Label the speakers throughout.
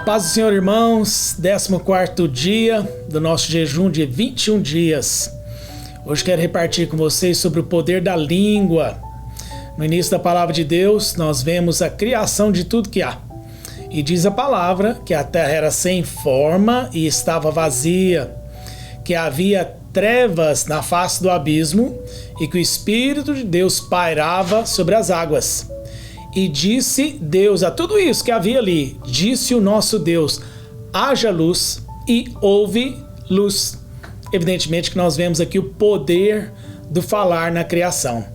Speaker 1: Paz do Senhor, irmãos, 14º dia do nosso jejum de 21 dias. Hoje quero repartir com vocês sobre o poder da língua. No início da palavra de Deus, nós vemos a criação de tudo que há. E diz a palavra que a terra era sem forma e estava vazia, que havia trevas na face do abismo e que o Espírito de Deus pairava sobre as águas. E disse Deus a tudo isso que havia ali, disse o nosso Deus, haja luz e houve luz. Evidentemente que nós vemos aqui o poder do falar na criação.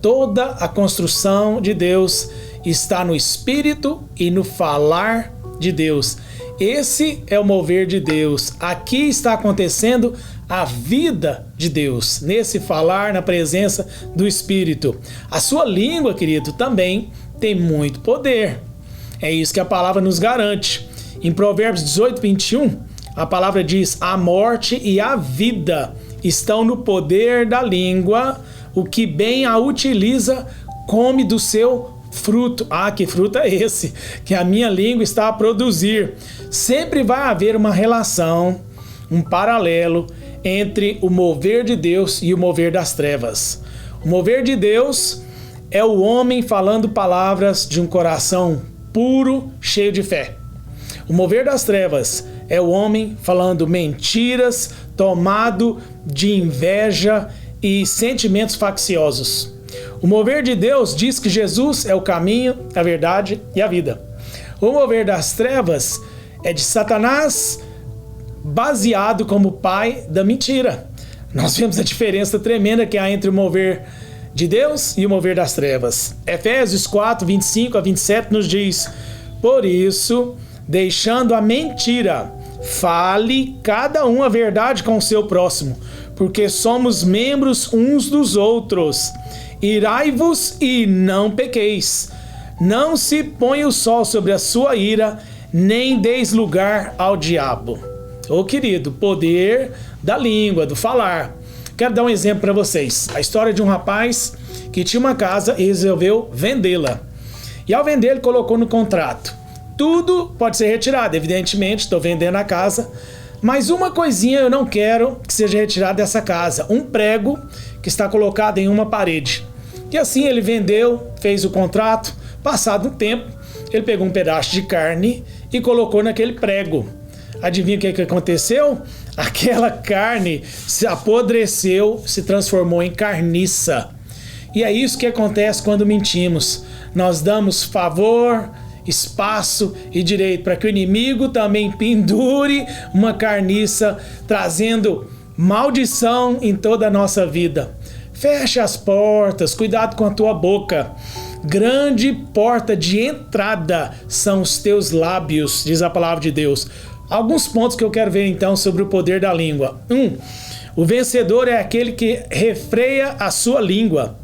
Speaker 1: Toda a construção de Deus está no Espírito e no falar de Deus. Esse é o mover de Deus. Aqui está acontecendo a vida de Deus, nesse falar na presença do Espírito. A sua língua, querido, também tem muito poder. É isso que a palavra nos garante. Em Provérbios 18, 21, a palavra diz: a morte e a vida estão no poder da língua, o que bem a utiliza come do seu fruto. Ah, que fruto é esse que a minha língua está a produzir? Sempre vai haver uma relação, um paralelo entre o mover de Deus e o mover das trevas. O mover de Deus é o homem falando palavras de um coração puro, cheio de fé. O mover das trevas é o homem falando mentiras, tomado de inveja e sentimentos facciosos. O mover de Deus diz que Jesus é o caminho, a verdade e a vida. O mover das trevas é de Satanás, baseado como pai da mentira. Nós vemos a diferença tremenda que há entre o mover de Deus e o mover das trevas. Efésios 4, 25 a 27 nos diz: por isso, deixando a mentira, fale cada um a verdade com o seu próximo, porque somos membros uns dos outros. Irai-vos e não pequeis. Não se ponha o sol sobre a sua ira, nem deis lugar ao diabo. Ô querido, poder da língua, do falar. Quero dar um exemplo para vocês. A história de um rapaz que tinha uma casa e resolveu vendê-la. E ao vender, ele colocou no contrato: tudo pode ser retirado. Evidentemente, estou vendendo a casa, mas uma coisinha eu não quero que seja retirada dessa casa: um prego que está colocado em uma parede. E assim ele vendeu, fez o contrato. Passado um tempo, ele pegou um pedaço de carne e colocou naquele prego. Adivinha o que aconteceu? Aquela carne se apodreceu, se transformou em carniça. E é isso que acontece quando mentimos. Nós damos favor, espaço e direito para que o inimigo também pendure uma carniça, trazendo maldição em toda a nossa vida. Feche as portas, cuidado com a tua boca. Grande porta de entrada são os teus lábios, diz a palavra de Deus. Alguns pontos que eu quero ver então sobre o poder da língua. O vencedor é aquele que refreia a sua língua.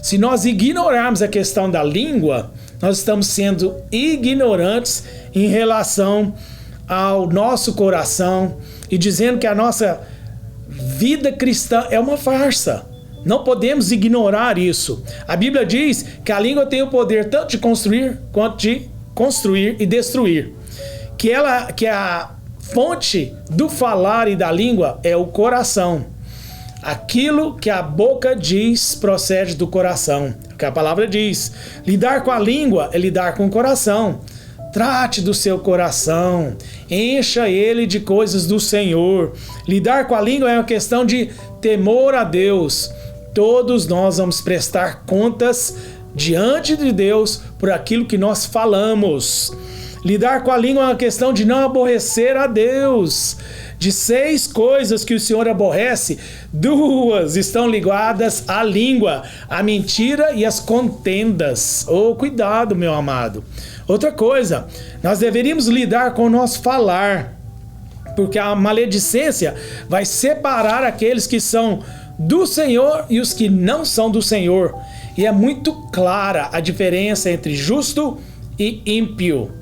Speaker 1: Se nós ignorarmos a questão da língua, nós estamos sendo ignorantes em relação ao nosso coração e dizendo que a nossa vida cristã é uma farsa. Não podemos ignorar isso. A Bíblia diz que a língua tem o poder tanto de construir quanto de construir e destruir. Que a fonte do falar e da língua é o coração. Aquilo que a boca diz procede do coração. O que a palavra diz. Lidar com a língua é lidar com o coração. Trate do seu coração. Encha ele de coisas do Senhor. Lidar com a língua é uma questão de temor a Deus. Todos nós vamos prestar contas diante de Deus por aquilo que nós falamos. Lidar com a língua é uma questão de não aborrecer a Deus. De 6 coisas que o Senhor aborrece, 2 estão ligadas à língua: a mentira e as contendas. Oh, cuidado, meu amado. Outra coisa, nós deveríamos lidar com o nosso falar, porque a maledicência vai separar aqueles que são do Senhor e os que não são do Senhor. E é muito clara a diferença entre justo e ímpio.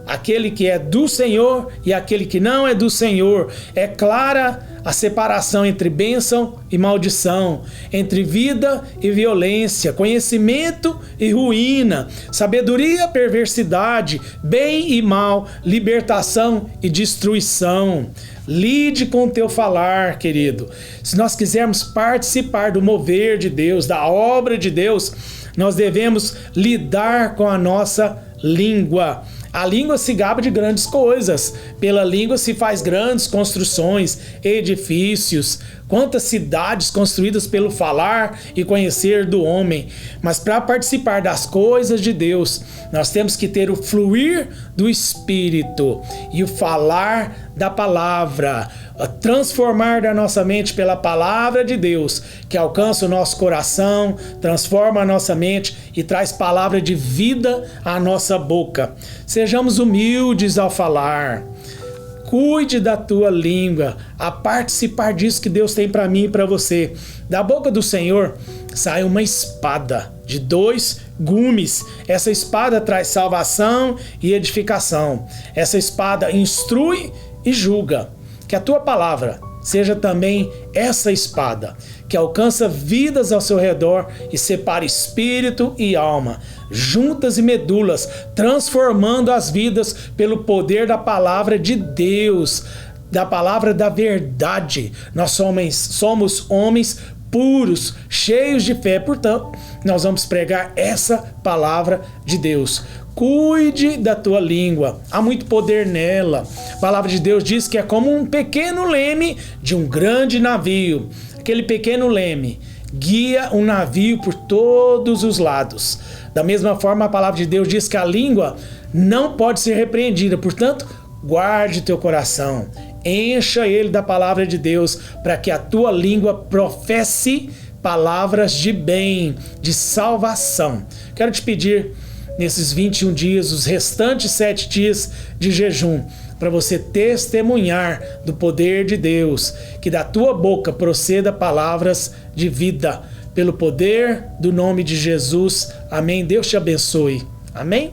Speaker 1: aquele que é do Senhor e aquele que não é do Senhor. É clara a separação entre bênção e maldição, entre vida e violência, conhecimento e ruína, sabedoria, perversidade, bem e mal, libertação e destruição. Lide com o teu falar, querido. Se nós quisermos participar do mover de Deus, da obra de Deus, nós devemos lidar com a nossa língua. A língua se gaba de grandes coisas. Pela língua se faz grandes construções, edifícios. Quantas cidades construídas pelo falar e conhecer do homem. Mas para participar das coisas de Deus, nós temos que ter o fluir do Espírito e o falar da palavra, transformar da nossa mente pela palavra de Deus, que alcança o nosso coração, transforma a nossa mente e traz palavra de vida à nossa boca. Sejamos humildes ao falar. Cuide da tua língua, a participar disso que Deus tem para mim e para você. Da boca do Senhor sai uma espada de 2 gumes. Essa espada traz salvação e edificação. Essa espada instrui e julga. Que a tua palavra seja também essa espada que alcança vidas ao seu redor e separa espírito e alma, juntas e medulas, transformando as vidas pelo poder da palavra de Deus, da palavra da verdade. Nós somos homens puros, cheios de fé, portanto, nós vamos pregar essa palavra de Deus. Cuide da tua língua, há muito poder nela. A palavra de Deus diz que é como um pequeno leme de um grande navio. Aquele pequeno leme guia um navio por todos os lados. Da mesma forma, a palavra de Deus diz que a língua não pode ser repreendida. Portanto, guarde teu coração, encha ele da palavra de Deus, para que a tua língua professe palavras de bem, de salvação. Quero te pedir, nesses 21 dias, os restantes 7 dias de jejum, para você testemunhar do poder de Deus, que da tua boca proceda palavras de vida, pelo poder do nome de Jesus. Amém. Deus te abençoe. Amém.